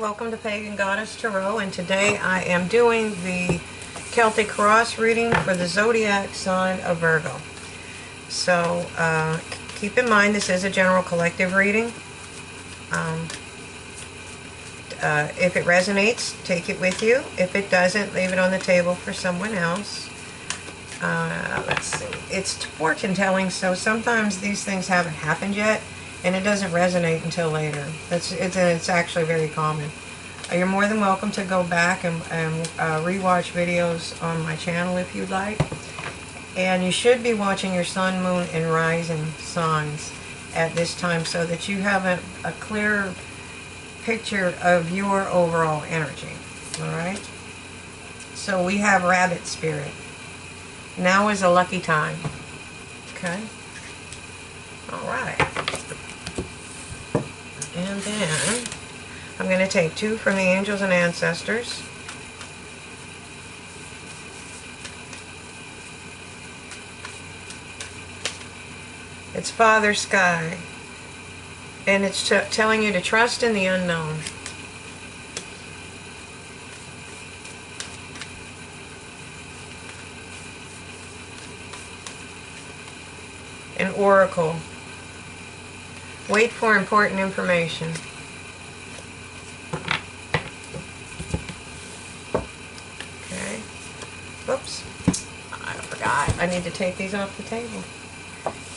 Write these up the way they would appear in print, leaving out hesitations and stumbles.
welcome to Pagan Goddess Tarot, and today I am doing the Celtic cross reading for the zodiac sign of Virgo. So keep in mind this is a general collective reading. If it resonates, take it with you. If it doesn't, leave it on the table for someone else. Let's see. It's fortune telling, so sometimes these things haven't happened yet, and it doesn't resonate until later. It's actually very common. You're more than welcome to go back and rewatch videos on my channel if you'd like. And you should be watching your sun, moon, and rising signs at this time so that you have a clearer picture of your overall energy. Alright? So we have rabbit spirit. Now is a lucky time. Okay? Alright. And then I'm going to take two from the angels and ancestors. It's Father Sky. And it's telling you to trust in the unknown. An oracle. Wait for important information. Okay. Whoops. I forgot. I need to take these off the table.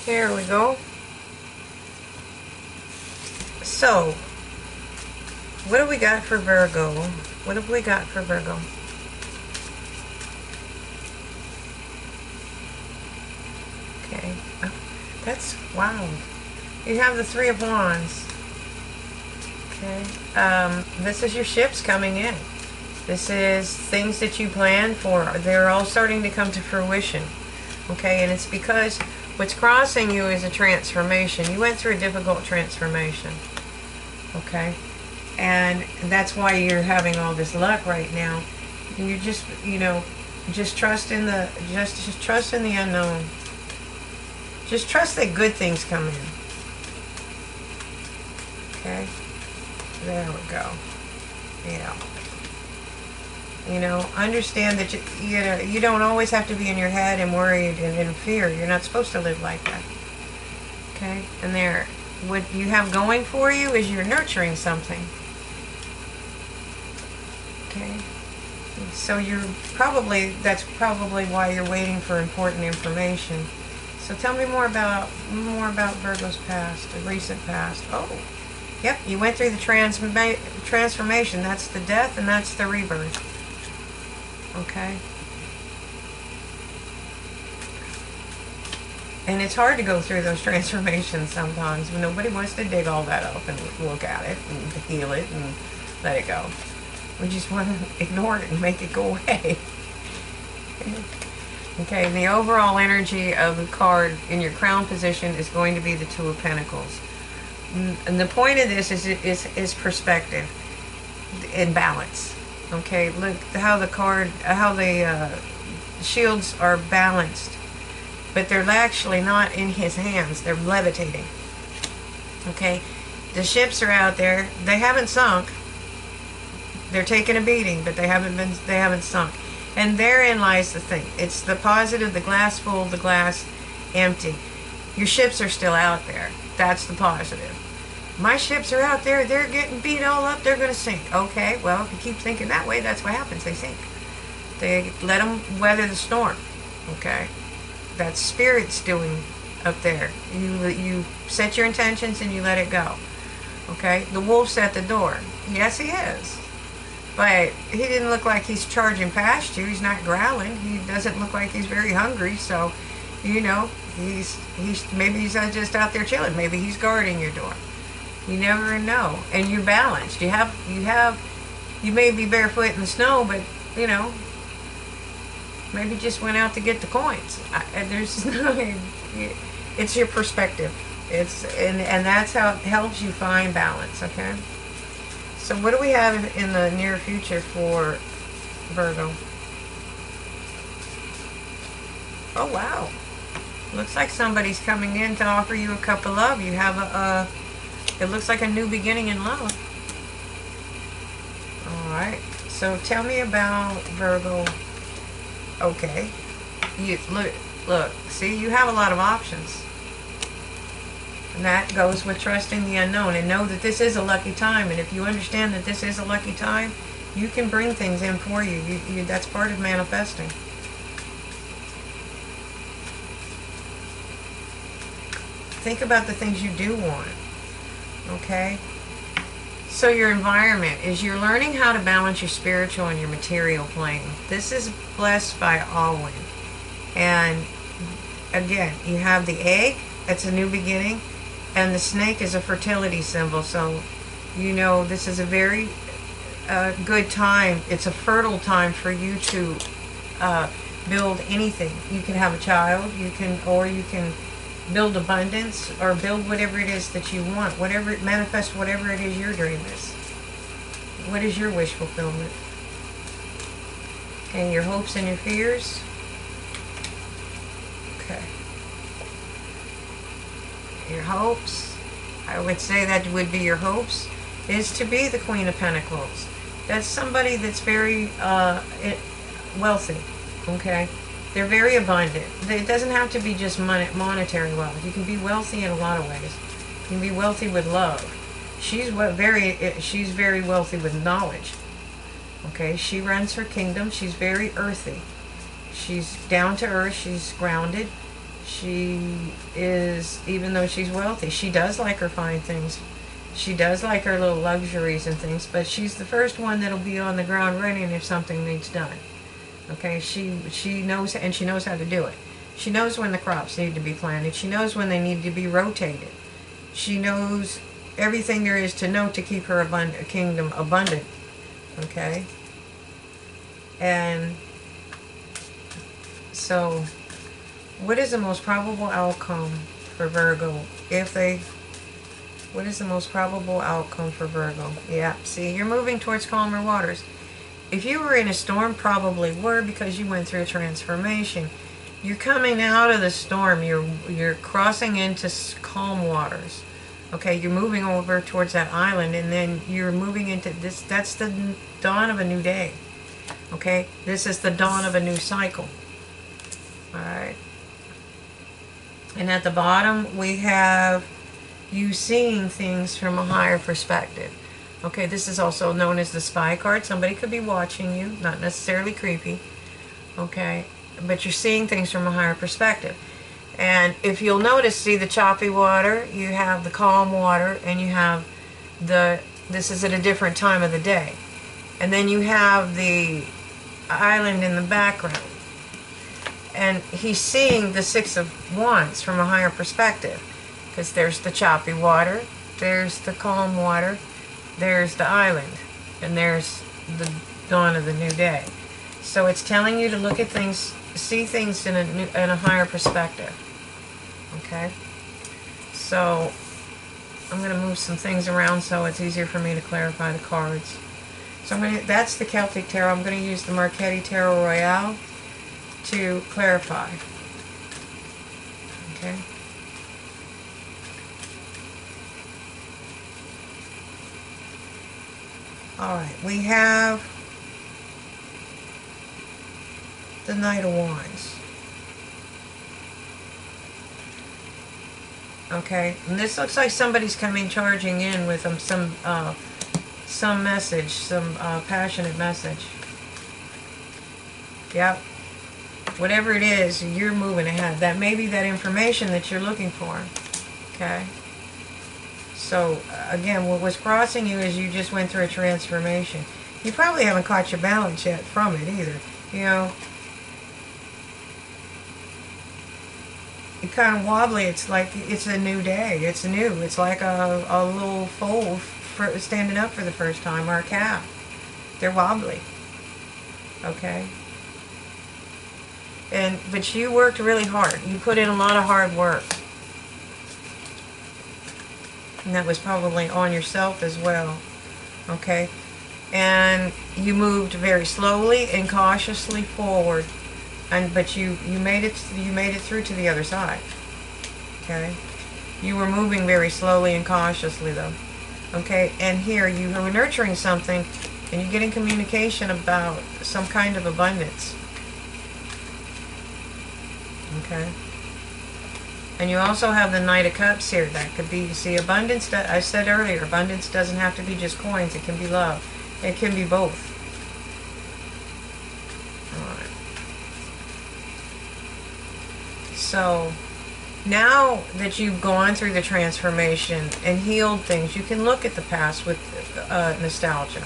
Here we go. So, what do we got for Virgo? What have we got for Virgo? Okay. Oh, that's, wow. You have the Three of Wands. Okay. This is your ships coming in. This is things that you planned for. They're all starting to come to fruition. Okay, and it's because what's crossing you is a transformation. You went through a difficult transformation. Okay? And that's why you're having all this luck right now. You just, just trust in the just trust in the unknown. Just trust that good things come in. Okay? There we go. Yeah. Understand that you don't always have to be in your head and worried and in fear. You're not supposed to live like that. Okay? And there, what you have going for you is you're nurturing something. Okay? So that's probably why you're waiting for important information. So tell me more about Virgo's past, the recent past. Oh, yep, you went through the transformation. That's the death and that's the rebirth. Okay? And it's hard to go through those transformations sometimes. Nobody wants to dig all that up and look at it and heal it and let it go. We just want to ignore it and make it go away. Okay, and the overall energy of the card in your crown position is going to be the Two of Pentacles. And the point of this is perspective and balance. Okay, look how the shields are balanced. But they're actually not in his hands. They're levitating. Okay, the ships are out there. They haven't sunk. They're taking a beating, but they haven't sunk. And therein lies the thing. It's the positive, the glass full, the glass empty. Your ships are still out there. That's the positive. My ships are out there. They're getting beat all up. They're going to sink. Okay, well, if you keep thinking that way, that's what happens. They sink. They let them weather the storm. Okay? That's Spirit's doing up there. You set your intentions and you let it go. Okay? The wolf's at the door. Yes, he is. But he didn't look like he's charging past you. He's not growling. He doesn't look like he's very hungry. So, he's maybe he's just out there chilling. Maybe he's guarding your door. You never know. And you're balanced. You may be barefoot in the snow, but maybe just went out to get the coins. It's your perspective. And that's how it helps you find balance. Okay. So what do we have in the near future for Virgo? Oh, wow. Looks like somebody's coming in to offer you a cup of love. You have it looks like a new beginning in love. So tell me about Virgo. Okay. You look, see, you have a lot of options. And that goes with trusting the unknown, and know that this is a lucky time. And if you understand that this is a lucky time, you can bring things in for you. That's part of manifesting. Think about the things you do want. Okay? So your environment is, you're learning how to balance your spiritual and your material plane. This is blessed by all wind. And again, you have the egg, that's a new beginning, and the snake is a fertility symbol. So you know this is a very good time. It's a fertile time for you to build anything. You can have a child, you can build abundance, or build whatever it is that you want, whatever, manifest whatever it is your dream is. What is your wish fulfillment? Okay, your hopes and your fears. Okay. Your hopes, I would say that would be your hopes, is to be the Queen of Pentacles. That's somebody that's very wealthy, okay? They're very abundant. It doesn't have to be just monetary wealth. You can be wealthy in a lot of ways. You can be wealthy with love. She's very wealthy with knowledge. Okay, she runs her kingdom. She's very earthy. She's down to earth. She's grounded. She is, even though she's wealthy, she does like her fine things. She does like her little luxuries and things, but she's the first one that'll be on the ground running if something needs done. Okay, she knows, and she knows how to do it. She knows when the crops need to be planted. She knows when they need to be rotated. She knows everything there is to know to keep her kingdom abundant. Okay? And so, what is the most probable outcome for Virgo? What is the most probable outcome for Virgo? Yeah, see, you're moving towards calmer waters. If you were in a storm, probably were, because you went through a transformation. You're coming out of the storm. You're crossing into calm waters. Okay, you're moving over towards that island, and then you're moving into this. That's the dawn of a new day. Okay, this is the dawn of a new cycle. All right. And at the bottom, we have you seeing things from a higher perspective. Okay, this is also known as the spy card. Somebody could be watching you, not necessarily creepy. Okay, but you're seeing things from a higher perspective. And if you'll notice, see the choppy water, you have the calm water, and you have this is at a different time of the day. And then you have the island in the background. And he's seeing the Six of Wands from a higher perspective. Because there's the choppy water, there's the calm water, there's the island, and there's the dawn of the new day. So it's telling you to look at things, see things in a higher perspective. Okay? So I'm going to move some things around so it's easier for me to clarify the cards. So that's the Celtic Tarot. I'm going to use the Marchetti Tarot Royale to clarify. Okay? Alright, we have the Knight of Wands. Okay, and this looks like somebody's coming charging in with some message, some passionate message. Yep. Whatever it is, you're moving ahead. That may be that information that you're looking for. Okay? So, again, what was crossing you is you just went through a transformation. You probably haven't caught your balance yet from it either. You know, you're kind of wobbly. It's like it's a new day. It's new. It's like a little foal standing up for the first time, or a calf. They're wobbly. Okay? But you worked really hard. You put in a lot of hard work. And that was probably on yourself as well. Okay? And you moved very slowly and cautiously forward. But you made it through to the other side. Okay? You were moving very slowly and cautiously though. Okay? And here you were nurturing something And you're getting communication about some kind of abundance. Okay. And you also have the Knight of Cups here. That could be, see, abundance, I said earlier, abundance doesn't have to be just coins. It can be love. It can be both. Alright. So, now that you've gone through the transformation and healed things, you can look at the past with nostalgia.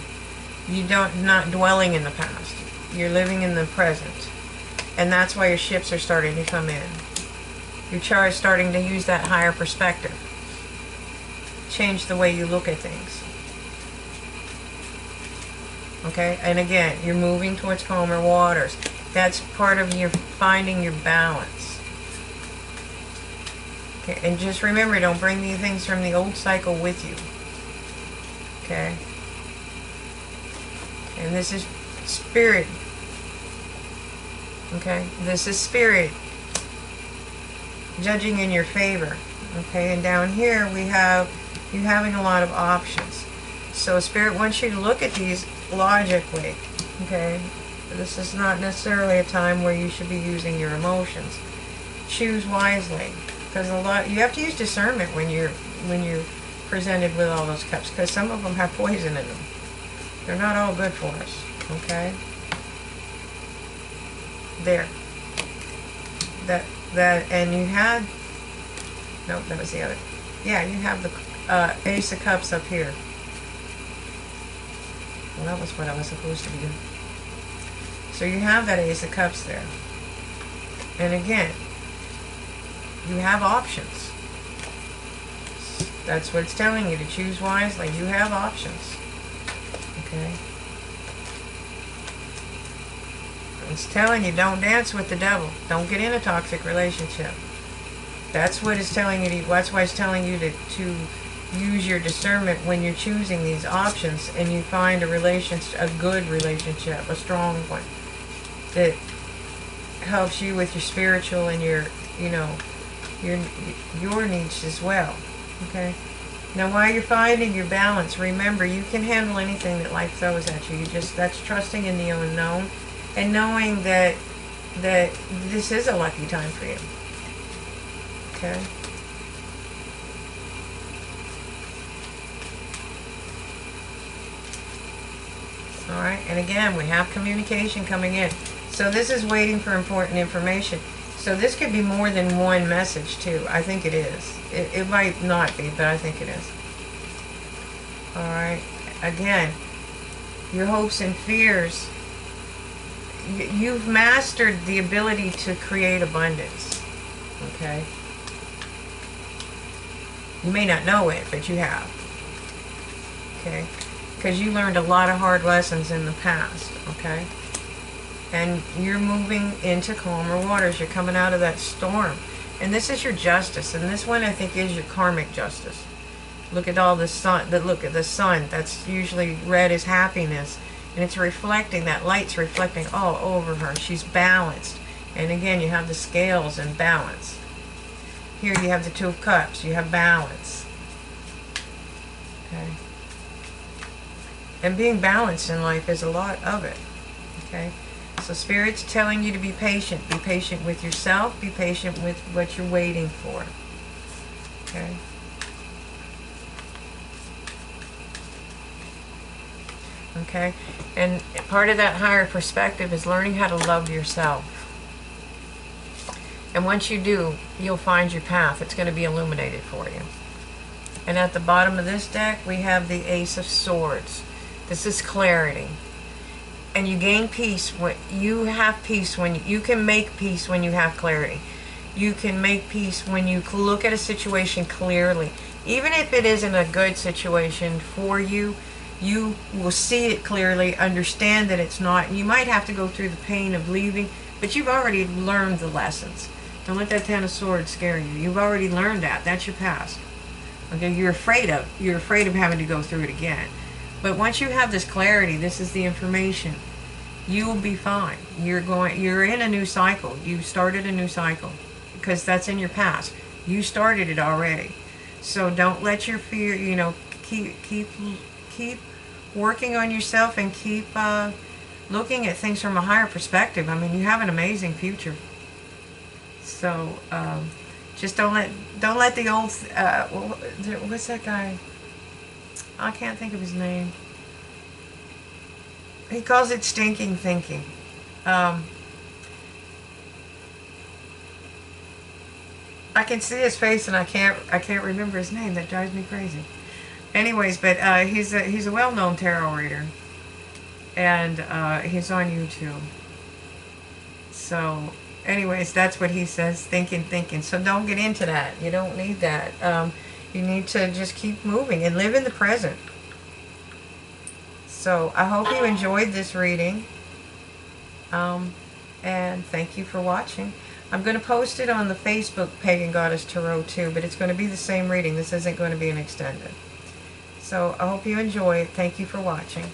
You don't, not dwelling in the past. You're living in the present. And that's why your ships are starting to come in. Your chart is starting to use that higher perspective. Change the way you look at things. Okay? And again, you're moving towards calmer waters. That's part of your finding your balance. Okay? And just remember, don't bring the things from the old cycle with you. Okay? And this is spirit. Okay? This is spirit judging in your favor. Okay? And down here we have you having a lot of options. So spirit wants you to look at these logically. Okay? This is not necessarily a time where you should be using your emotions. Choose wisely. Because you have to use discernment when you're presented with all those cups, because some of them have poison in them. They're not all good for us. Okay? There. That and you had, nope, that was the other. Yeah, you have the Ace of Cups up here. Well, that was what I was supposed to be doing. So you have that Ace of Cups there. And again, you have options. That's what it's telling you, to choose wisely. You have options. Okay? It's telling you, don't dance with the devil. Don't get in a toxic relationship. That's what it's telling you to, that's why it's telling you to use your discernment when you're choosing these options, and you find a good relationship, a strong one, that helps you with your spiritual and your needs as well. Okay? Now, while you're finding your balance, remember, you can handle anything that life throws at you. That's trusting in the unknown and knowing that this is a lucky time for you. Okay? Alright, and again, we have communication coming in. So this is waiting for important information. So this could be more than one message too. I think it is. It might not be, but I think it is. Alright, again, your hopes and fears. You've mastered the ability to create abundance. Okay? You may not know it, but you have. Okay? Because you learned a lot of hard lessons in the past. Okay? And you're moving into calmer waters. You're coming out of that storm. And this is your justice. And this one, I think, is your karmic justice. Look at all the sun. Look at the sun. That's usually red is happiness. And it's reflecting, that light's reflecting all over her. She's balanced. And again, you have the scales and balance. Here you have the Two of Cups. You have balance. Okay? And being balanced in life is a lot of it. Okay? So Spirit's telling you to be patient. Be patient with yourself. Be patient with what you're waiting for. Okay? Okay? And part of that higher perspective is learning how to love yourself. And once you do, you'll find your path. It's going to be illuminated for you. And at the bottom of this deck, we have the Ace of Swords. This is clarity. And you gain peace when you have peace, when you can make peace when you have clarity. You can make peace when you look at a situation clearly. Even if it isn't a good situation for you, you will see it clearly, understand that it's not. You might have to go through the pain of leaving, but you've already learned the lessons. Don't let that Ten of Swords scare you. You've already learned that. That's your past. Okay, you're afraid of having to go through it again. But once you have this clarity, this is the information, you will be fine. You're in a new cycle. You started a new cycle because that's in your past. You started it already. So don't let your fear, keep working on yourself and keep looking at things from a higher perspective. I mean, you have an amazing future. So just don't let the old what's that guy? I can't think of his name. He calls it stinking thinking. I can see his face and I can't remember his name. That drives me crazy. Anyways, but he's a well-known tarot reader, and he's on YouTube. So, anyways, that's what he says, thinking. So don't get into that. You don't need that. You need to just keep moving and live in the present. So I hope you enjoyed this reading, and thank you for watching. I'm going to post it on the Facebook Pagan Goddess Tarot too, but it's going to be the same reading. This isn't going to be an extended. So I hope you enjoy it. Thank you for watching.